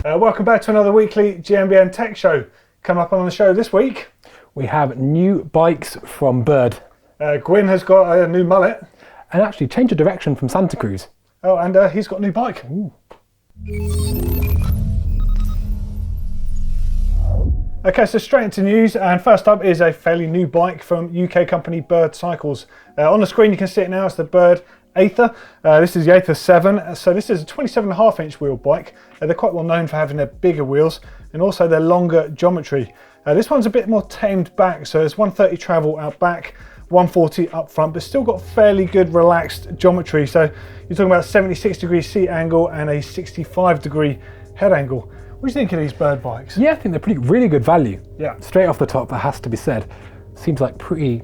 Welcome back to another weekly GMBN Tech show. Coming up on the show this week, we have new bikes from Bird. Gwin has got a new mullet. And actually change of direction from Santa Cruz. Oh, and he's got a new bike. Ooh. Okay, so straight into news, and first up is a fairly new bike from UK company Bird Cycles. On the screen you can see it now, it's the Bird Aether. This is the Aether 7, so this is a 27.5 inch wheel bike. They're quite well known for having their bigger wheels and also their longer geometry. This one's a bit more tamed back, so it's 130 travel out back, 140 up front, but still got fairly good relaxed geometry. So you're talking about 76-degree seat angle and a 65-degree head angle. What do you think of these Bird bikes? Yeah, I think they're really good value. Yeah. Straight off the top, that has to be said. Seems like pretty,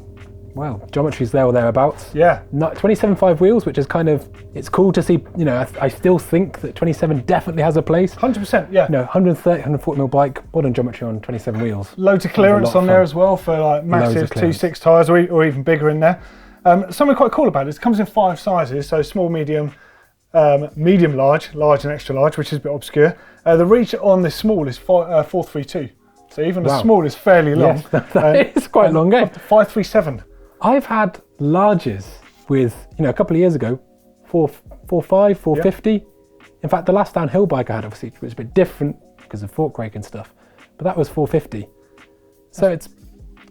well, geometry's there or thereabouts. Yeah. 27.5 wheels, which is kind of, it's cool to see, you know, I still think that 27 definitely has a place. 100%, yeah. You know, 130, 140mm bike, modern geometry on 27 wheels. Loads of clearance on there as well for like massive 2.6 tyres or even bigger in there. Something quite cool about it comes in 5 sizes, so small, medium, medium, large, large and extra large, which is a bit obscure. The reach on the small is 432, so even the small is fairly long. Yes, that is quite long, eh? 537. I've had larges with, you know, a couple of years ago, 4.5, 450. Yeah. In fact, the last downhill bike I had obviously was a bit different because of fork rake and stuff, but that was 450. So it's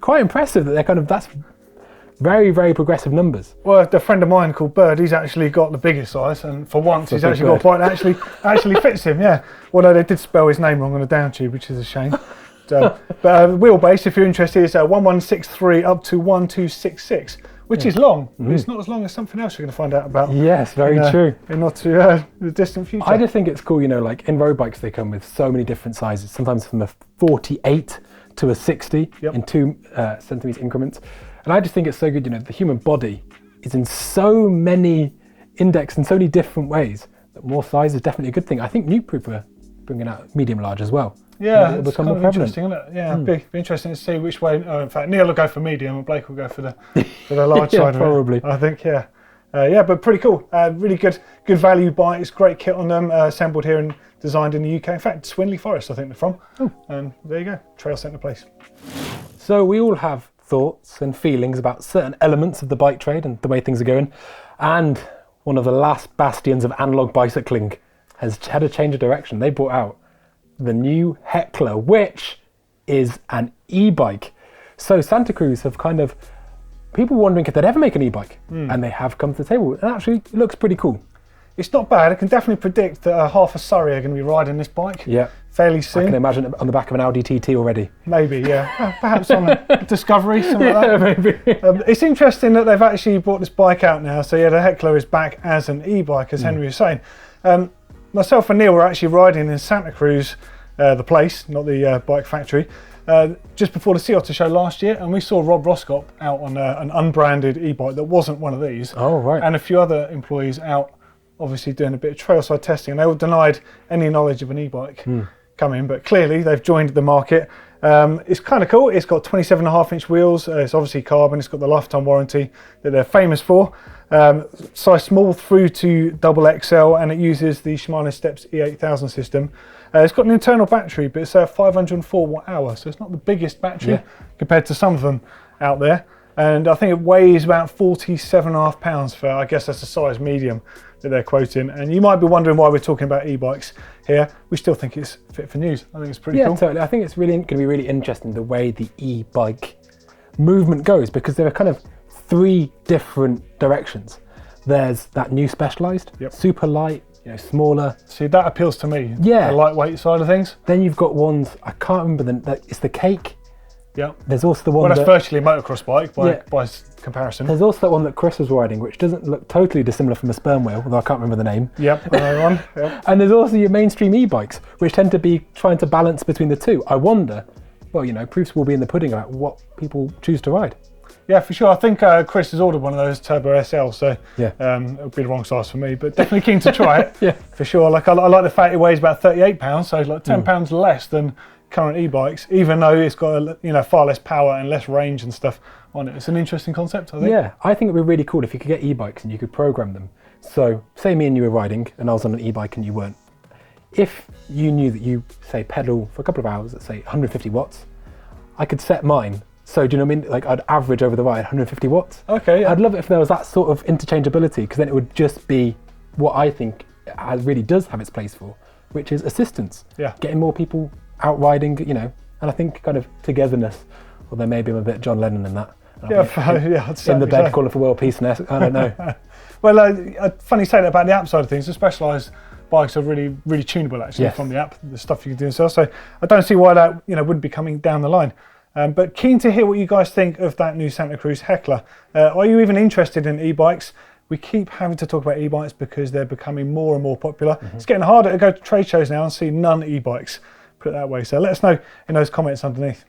quite impressive that they're kind of, that's very, very progressive numbers. Well, a friend of mine called Bird, he's actually got the biggest size, and for once he's actually got a bike that actually fits him, yeah. Although they did spell his name wrong on the down tube, which is a shame. But wheelbase, if you're interested, is 1163 up to 1266, which is long, but it's not as long as something else you're going to find out about. Yes, very true. In not too the distant future. I just think it's cool, you know, like in road bikes they come with so many different sizes, sometimes from a 48 to a 60 in 2 centimetre increments. And I just think it's so good, you know, the human body is in so many indexed in so many different ways that more size is definitely a good thing. I think Nukeproof are bringing out medium large as well. Yeah, it'll become more prevalent. Interesting, isn't it? Yeah, be interesting to see which way. In fact, Neil will go for medium and Blake will go for the large side of it. Probably. I think, yeah. Yeah, but pretty cool. Really good value bikes, great kit on them, assembled here and designed in the UK. In fact, Swinley Forest, I think they're from. Oh. And there you go, trail centre place. So we all have thoughts and feelings about certain elements of the bike trade and the way things are going. And one of the last bastions of analog bicycling has had a change of direction. They brought out the new Heckler, which is an e-bike. So Santa Cruz have kind of, people wondering if they'd ever make an e-bike, and they have come to the table. And actually, it looks pretty cool. It's not bad. I can definitely predict that half of Surrey are going to be riding this bike fairly soon. I can imagine it on the back of an Audi TT already. Maybe, yeah. Perhaps on a Discovery, something like that. Maybe. It's interesting that they've actually brought this bike out now. So yeah, the Heckler is back as an e-bike, as Henry was saying. Myself and Neil were actually riding in Santa Cruz, the place, not the bike factory, just before the Sea Otter show last year, and we saw Rob Roscott out on an unbranded e-bike that wasn't one of these. Oh, right. And a few other employees out, obviously doing a bit of trailside testing, and they were denied any knowledge of an e-bike coming, but clearly they've joined the market. It's kind of cool. It's got 27.5 inch wheels. It's obviously carbon. It's got the lifetime warranty that they're famous for. Size small through to XXL, and it uses the Shimano Steps E8000 system. It's got an internal battery, but it's 504 watt-hour, so it's not the biggest battery compared to some of them out there. And I think it weighs about 47.5 pounds for, I guess that's a size medium that they're quoting. And you might be wondering why we're talking about e-bikes here. We still think it's fit for news. I think it's pretty cool. Yeah, totally. I think it's really going to be really interesting the way the e-bike movement goes, because there are kind of 3 different directions. There's that new specialised, super light, you know, smaller. See, that appeals to me. Yeah. The lightweight side of things. Then you've got ones, I can't remember, it's the Cake. Yeah. There's also the one that's virtually a motocross bike by comparison. There's also that one that Chris was riding, which doesn't look totally dissimilar from a sperm whale, although I can't remember the name. Yep, another one. Yep. And there's also your mainstream e-bikes, which tend to be trying to balance between the two. I wonder, well, you know, proofs will be in the pudding about what people choose to ride. Yeah, for sure. I think Chris has ordered one of those Turbo SL, so it'll be the wrong size for me, but definitely keen to try it. For sure. Like I like the fact it weighs about 38 pounds, so like 10 pounds less than current e-bikes, even though it's got far less power and less range and stuff on it. It's an interesting concept, I think. Yeah, I think it'd be really cool if you could get e-bikes and you could program them. So say me and you were riding and I was on an e-bike and you weren't. if you knew that you, say, pedal for a couple of hours at, say, 150 watts, I could set mine. So do you know what I mean? Like I'd average over the ride 150 watts. Okay, yeah. I'd love it if there was that sort of interchangeability, because then it would just be what I think it really does have its place for, which is assistance. Yeah. Getting more people out riding, you know, and I think kind of togetherness, although maybe I'm a bit John Lennon in that. I'd In the bed say. calling for world peace, and I don't know. Well, funny you say that about the app side of things. The Specialized bikes are really, really tunable actually Yes. from the app, the stuff you can do yourself. So I don't see why that, you know, wouldn't be coming down the line. But keen to hear what you guys think of that new Santa Cruz Heckler. Are you even interested in e-bikes? We keep having to talk about e-bikes because they're becoming more and more popular. It's getting harder to go to trade shows now and see none e-bikes, put it that way. So let us know in those comments underneath.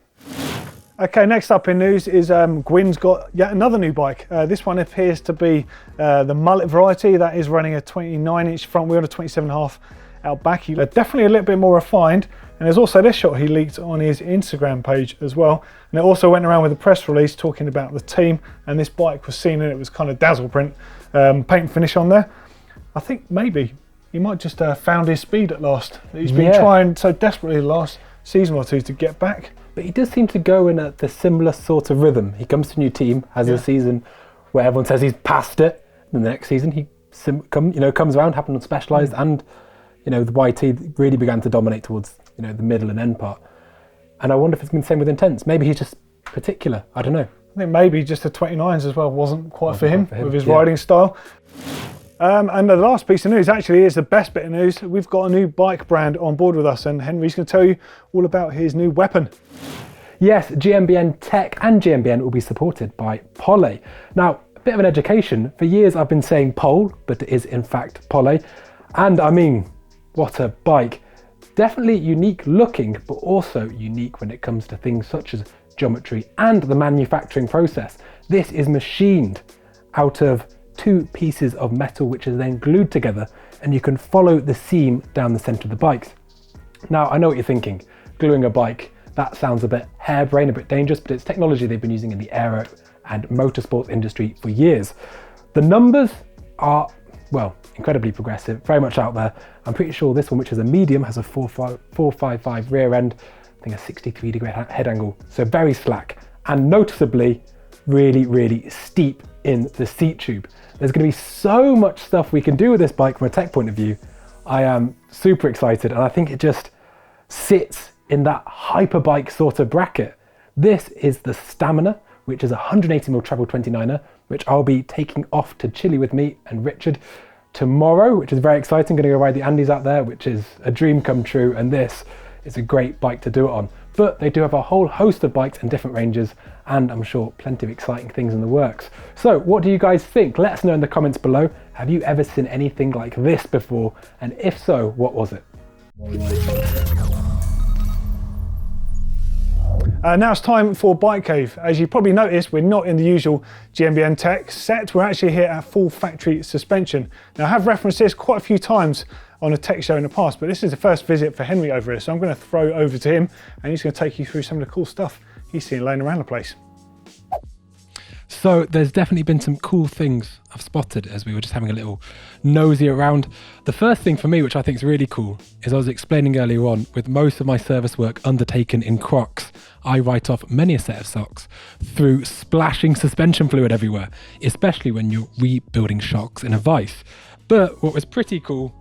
Okay, next up in news is Gwin's got yet another new bike. This one appears to be the mullet variety that is running a 29-inch front wheel and a 27.5 out back. Definitely a little bit more refined. And there's also this shot he leaked on his Instagram page as well. And it also went around with a press release talking about the team, and this bike was seen and it was kind of dazzle print, paint and finish on there. I think maybe he might just found his speed at last. He's been trying so desperately the last season or two to get back. But he does seem to go in the similar sort of rhythm. He comes to a new team, has a season where everyone says he's past it. Then the next season he comes around, happened on Specialized, and the YT really began to dominate towards the middle and end part. And I wonder if it's been the same with Intense. Maybe he's just particular. I don't know. I think maybe just the 29s as well wasn't quite for him with his riding style. And the last piece of news actually is the best bit of news. We've got a new bike brand on board with us, and Henry's going to tell you all about his new weapon. Yes, GMBN Tech and GMBN will be supported by Poly. Now, a bit of an education. For years I've been saying Pole, but it is in fact Poly. And I mean, what a bike. Definitely unique looking, but also unique when it comes to things such as geometry and the manufacturing process. This is machined out of 2 pieces of metal which is then glued together, and you can follow the seam down the center of the bikes. Now, I know what you're thinking. Gluing a bike, that sounds a bit harebrained, a bit dangerous, but it's technology they've been using in the aero and motorsports industry for years. The numbers are, well, incredibly progressive, very much out there. I'm pretty sure this one, which is a medium, has a 455 rear end, I think a 63-degree head angle, so very slack, and noticeably really, really steep in the seat tube. There's going to be so much stuff we can do with this bike from a tech point of view. I am super excited, and I think it just sits in that hyperbike sort of bracket. This is the Stamina, which is a 180mm travel 29er, which I'll be taking off to Chile with me and Richard tomorrow, which is very exciting. Going to go ride the Andes out there, which is a dream come true, and this is a great bike to do it on. But they do have a whole host of bikes in different ranges, and I'm sure plenty of exciting things in the works. So what do you guys think? Let us know in the comments below. Have you ever seen anything like this before? And if so, what was it? Now it's time for Bike Cave. As you probably noticed, we're not in the usual GMBN Tech set. We're actually here at full factory suspension. Now I have referenced this quite a few times on a tech show in the past, but this is the first visit for Henry over here. So I'm going to throw over to him, and he's going to take you through some of the cool stuff he's seen laying around the place. So there's definitely been some cool things I've spotted as we were just having a little nosy around. The first thing for me, which I think is really cool, is I was explaining earlier on, with most of my service work undertaken in Crocs, I write off many a set of socks through splashing suspension fluid everywhere, especially when you're rebuilding shocks in a vise. But what was pretty cool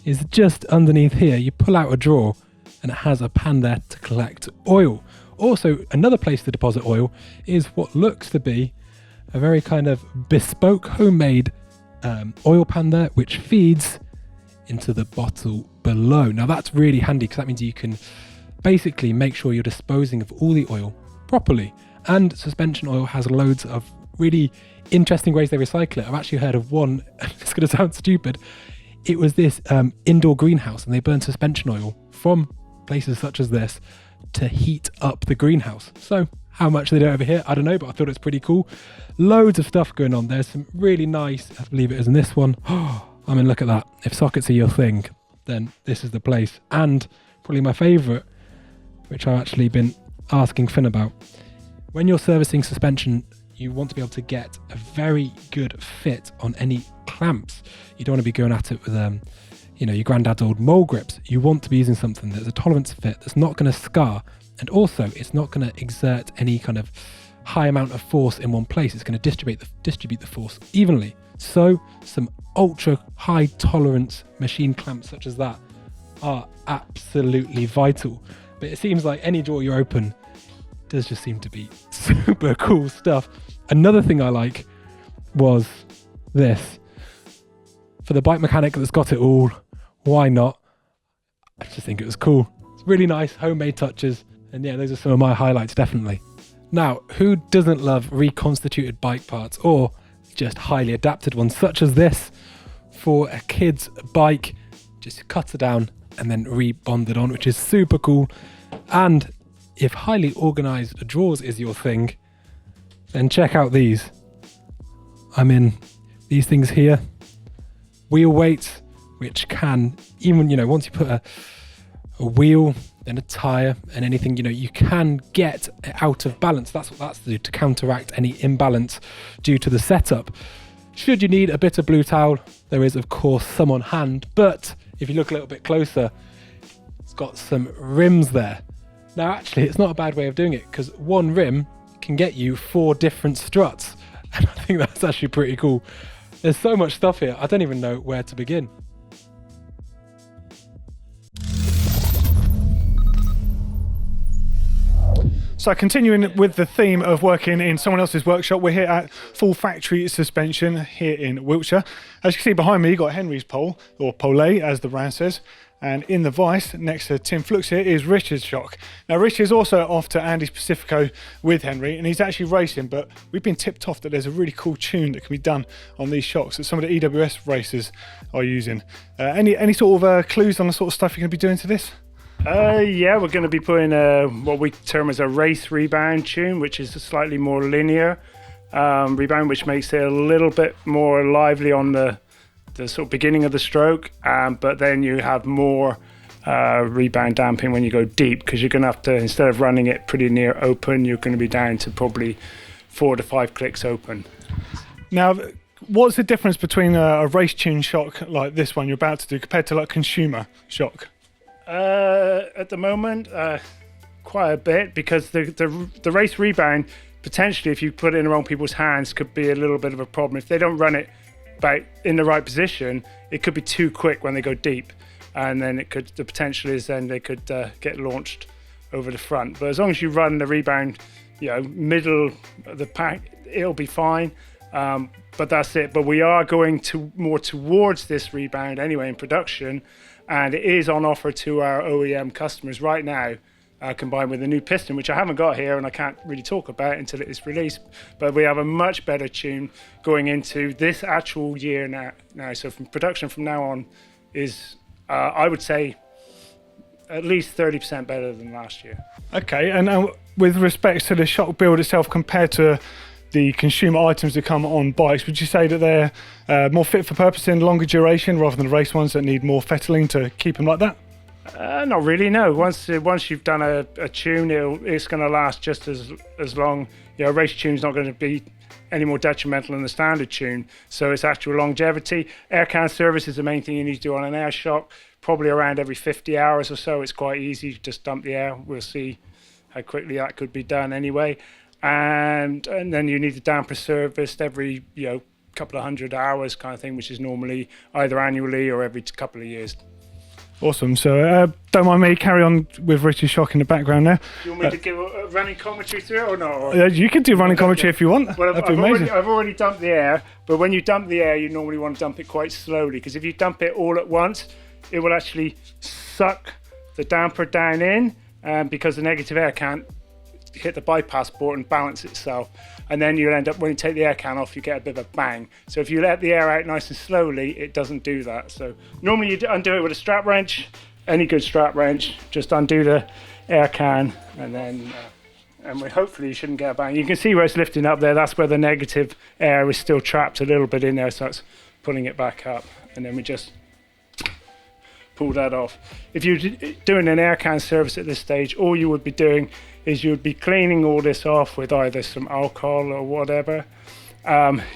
is just underneath here, you pull out a drawer and it has a pan there to collect oil. Also, another place to deposit oil is what looks to be a very kind of bespoke homemade oil pan there, which feeds into the bottle below. Now that's really handy because that means you can basically make sure you're disposing of all the oil properly. And suspension oil has loads of really interesting ways they recycle it. I've actually heard of one, it's going to sound stupid. It was this indoor greenhouse, and they burn suspension oil from places such as this to heat up the greenhouse. So how much they do over here, I don't know, but I thought it's pretty cool. Loads of stuff going on. There's some really nice, I believe it is in this one. I mean, look at that. If sockets are your thing, then this is the place. And probably my favorite, which I've actually been asking Finn about. When you're servicing suspension, you want to be able to get a very good fit on any clamps. You don't want to be going at it with your granddad's old mole grips. You want to be using something that's a tolerance fit, that's not going to scar, and also it's not going to exert any kind of high amount of force in one place. It's going to distribute the force evenly. So some ultra high tolerance machine clamps such as that are absolutely vital. But it seems like any drawer you open does just seem to be super cool stuff. Another thing I like was this. For the bike mechanic that's got it all, why not? I just think it was cool. It's really nice, homemade touches. And yeah, those are some of my highlights, definitely. Now, who doesn't love reconstituted bike parts or just highly adapted ones, such as this for a kid's bike? Just cut it down and then rebonded on, which is super cool. And if highly organized drawers is your thing, then check out these. These things here, wheel weights, which can even, once you put a wheel and a tire and anything, you can get out of balance. That's what that's to do, to counteract any imbalance due to the setup. Should you need a bit of blue towel, there is of course some on hand, but if you look a little bit closer, it's got some rims there. Now actually it's not a bad way of doing it, because one rim can get you 4 different struts, and I think that's actually pretty cool. There's so much stuff here, I don't even know where to begin. So continuing with the theme of working in someone else's workshop, we're here at Full Factory Suspension here in Wiltshire. As you can see behind me, you've got Henry's pole, or pole as the brand says, and in the vise next to Tim Flux here is Richard's shock. Now Richard is also off to Andes Pacifico with Henry, and he's actually racing, but we've been tipped off that there's a really cool tune that can be done on these shocks that some of the EWS racers are using. Any sort of clues on the sort of stuff you're going to be doing to this? Yeah, we're going to be putting what we term as a race rebound tune, which is a slightly more linear rebound, which makes it a little bit more lively on the sort of beginning of the stroke, but then you have more rebound damping when you go deep, because you're going to have to, instead of running it pretty near open, you're going to be down to probably 4 to 5 clicks open. Now, what's the difference between a race tune shock like this one you're about to do compared to like consumer shock? At the moment, quite a bit, because the race rebound, potentially if you put it in the wrong people's hands, could be a little bit of a problem. If they don't run it about in the right position, it could be too quick when they go deep, and then the potential is then they could get launched over the front. But as long as you run the rebound, middle of the pack, it'll be fine. But that's it. But we are going more towards this rebound anyway in production, and it is on offer to our OEM customers right now, combined with a new piston, which I haven't got here and I can't really talk about until it is released. But we have a much better tune going into this actual year now. So from production from now on is, I would say, at least 30% better than last year. Okay, and with respect to the shock build itself compared to the consumer items that come on bikes, would you say that they're more fit for purpose in longer duration rather than race ones that need more fettling to keep them like that? Not really, no. Once you've done a tune, it's going to last just as long. A race tune's not going to be any more detrimental than the standard tune, so it's actual longevity. Air can service is the main thing you need to do on an air shock, probably around every 50 hours or so. It's quite easy, just dump the air. We'll see how quickly that could be done anyway. And then you need the damper serviced every couple of 100 hours kind of thing, which is normally either annually or every couple of years. Awesome. So don't mind me, carry on with Richard's shock in the background now. Do you want me to give a running commentary through it or not? You can do running commentary if you want. Well, That'd be amazing. I've already dumped the air, but when you dump the air, you normally want to dump it quite slowly, because if you dump it all at once, it will actually suck the damper down in, because the negative air can't hit the bypass port and balance itself, and then you'll end up, when you take the air can off, you get a bit of a bang. So if you let the air out nice and slowly, it doesn't do that. So normally you undo it with a strap wrench, any good strap wrench, just undo the air can, and then hopefully you shouldn't get a bang. You can see where it's lifting up there, that's where the negative air is still trapped a little bit in there, so it's pulling it back up, and then we just pull that off. If you're doing an air can service at this stage, all you would be doing is you would be cleaning all this off with either some alcohol or whatever,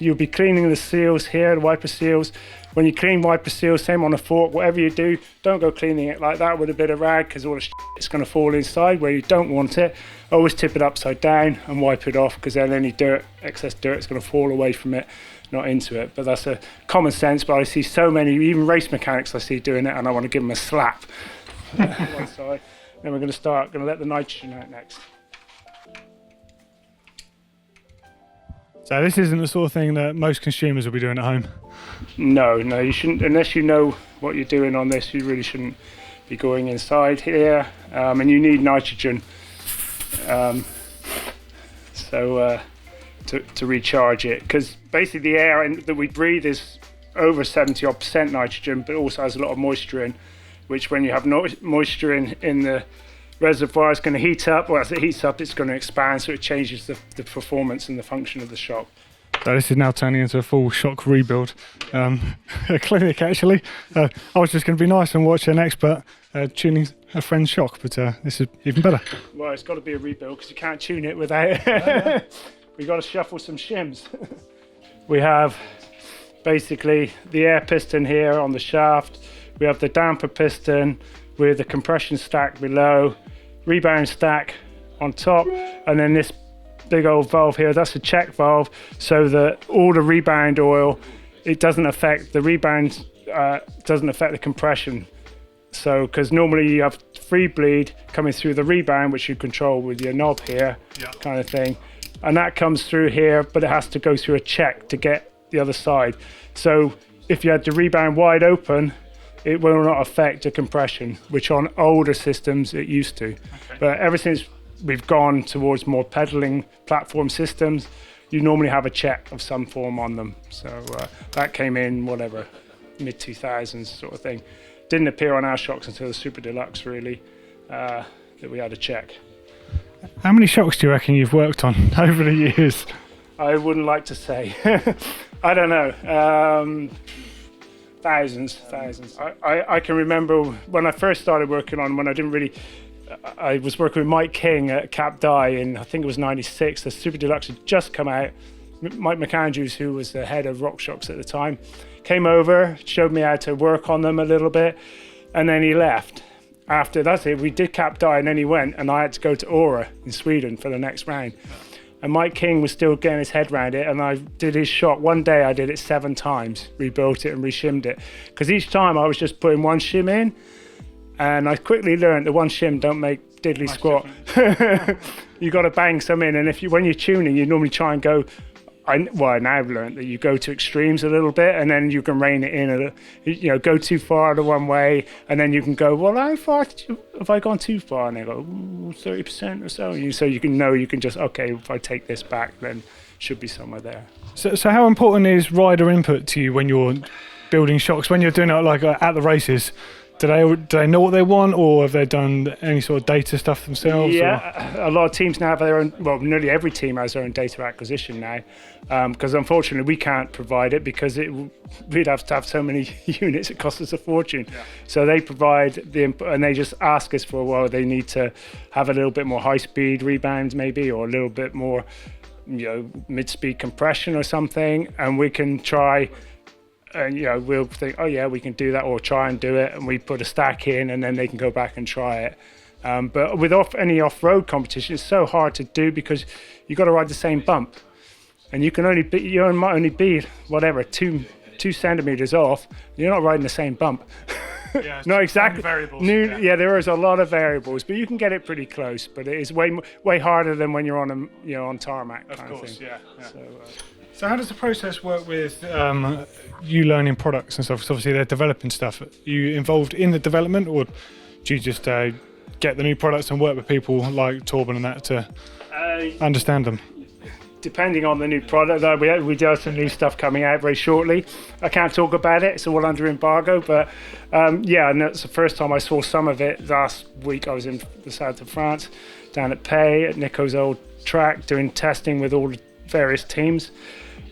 You'll be cleaning the seals here, the wiper seals. When you clean wiper seals, same on a fork, whatever you do, don't go cleaning it like that with a bit of rag, because all the it's going to fall inside where you don't want it. Always tip it upside down and wipe it off, because then any excess dirt is going to fall away from it, not into it. But that's a common sense, but I see so many, even race mechanics I see doing it, and I want to give them a slap. One side. Then we're going to let the nitrogen out next. So this isn't the sort of thing that most consumers will be doing at home? No, you shouldn't, unless you know what you're doing on this, you really shouldn't be going inside here, and you need nitrogen to recharge it, because basically the air that we breathe is over 70% nitrogen, but also has a lot of moisture in, which when you have moisture in the reservoir, it's going to heat up, or as it heats up it's going to expand, so it changes the performance and the function of the shock. So this is now turning into a full shock rebuild clinic, actually. I was just going to be nice and watch an expert tuning a friend's shock, but this is even better. Well, it's got to be a rebuild, because you can't tune it without we've got to shuffle some shims. We have basically the air piston here on the shaft, we have the damper piston with the compression stack below, rebound stack on top, and then this big old valve here, that's a check valve, so that all the rebound oil, it doesn't affect the rebound, doesn't affect the compression. So, because normally you have free bleed coming through the rebound, which you control with your knob here, kind of thing, and that comes through here, but it has to go through a check to get the other side. So if you had the rebound wide open, it will not affect the compression, which on older systems it used to. Okay. But ever since we've gone towards more pedaling platform systems, you normally have a check of some form on them. So that came in, whatever, mid-2000s sort of thing. Didn't appear on our shocks until the Super Deluxe, really, that we had a check. How many shocks do you reckon you've worked on over the years? I wouldn't like to say. I don't know. Thousands. I can remember when I first started working on, when I was working with Mike King at Cap Dye in, I think it was 96. The Super Deluxe had just come out. Mike McAndrews, who was the head of Rock Shocks at the time, came over, showed me how to work on them a little bit, and then he left. After that's it, we did Cap Dye, and then he went, and I had to go to Aura in Sweden for the next round. And Mike King was still getting his head around it, and I did his shot. One day I did it 7 times, rebuilt it and reshimmed it. Because each time I was just putting one shim in, and I quickly learned that one shim don't make diddly squat. You got to bang some in, and when you're tuning, you normally try and go. I now I've learned that you go to extremes a little bit, and then you can rein it in. Go too far the one way, and then you can go, well, how far have I gone too far? And they go 30% or so. So you can just, okay, if I take this back, then it should be somewhere there. So how important is rider input to you when you're building shocks? When you're doing it like at the races, do they know what they want, or have they done any sort of data stuff themselves? Yeah, a lot of teams now have their own, well, nearly every team has their own data acquisition now, because unfortunately we can't provide it, because we'd have to have so many units, it costs us a fortune. Yeah. So they provide the input, and they just ask us for, well, they need to have a little bit more high-speed rebounds maybe, or a little bit more mid-speed compression or something, and we can try. And we'll think, oh yeah, we can do that, or try and do it, and we put a stack in, and then they can go back and try it. But with any off-road competition, it's so hard to do, because you got to ride the same bump, and you might only be whatever 2 centimeters off. You're not riding the same bump. Yeah, not exactly. Variables. Yeah, there is a lot of variables, but you can get it pretty close. But it is way harder than when you're on tarmac. Of course, yeah. So how does the process work with you learning products and stuff? Because obviously they're developing stuff. Are you involved in the development, or do you just get the new products and work with people like Torben and that to understand them? Depending on the new product, we do have some new stuff coming out very shortly. I can't talk about it; it's all under embargo. But and that's the first time I saw some of it. Last week I was in the south of France, down at Pay at Nico's old track, doing testing with all the various teams.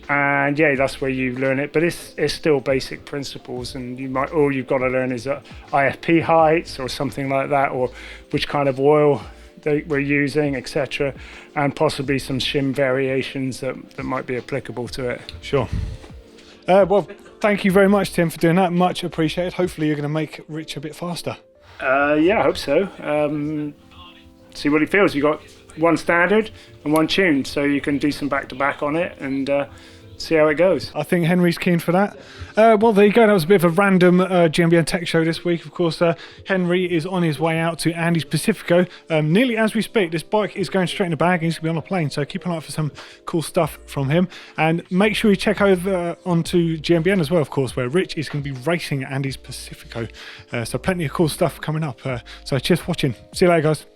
And that's where you learn it, but it's still basic principles, and all you've got to learn is IFP heights or something like that, or which kind of oil we're using, etc., and possibly some shim variations that might be applicable to it. Sure. Well, thank you very much, Tim, for doing that. Much appreciated. Hopefully you're going to make Rich a bit faster. Yeah, I hope so. See what he feels. You've got one standard and one tuned, so you can do some back-to-back on it and see how it goes. I think Henry's keen for that. Well, there you go. That was a bit of a random GMBN Tech show this week. Of course, Henry is on his way out to Andes Pacifico. Nearly as we speak, this bike is going straight in the bag and he's going to be on a plane. So keep an eye out for some cool stuff from him. And make sure you check over onto GMBN as well, of course, where Rich is going to be racing at Andes Pacifico. So plenty of cool stuff coming up. So cheers for watching. See you later, guys.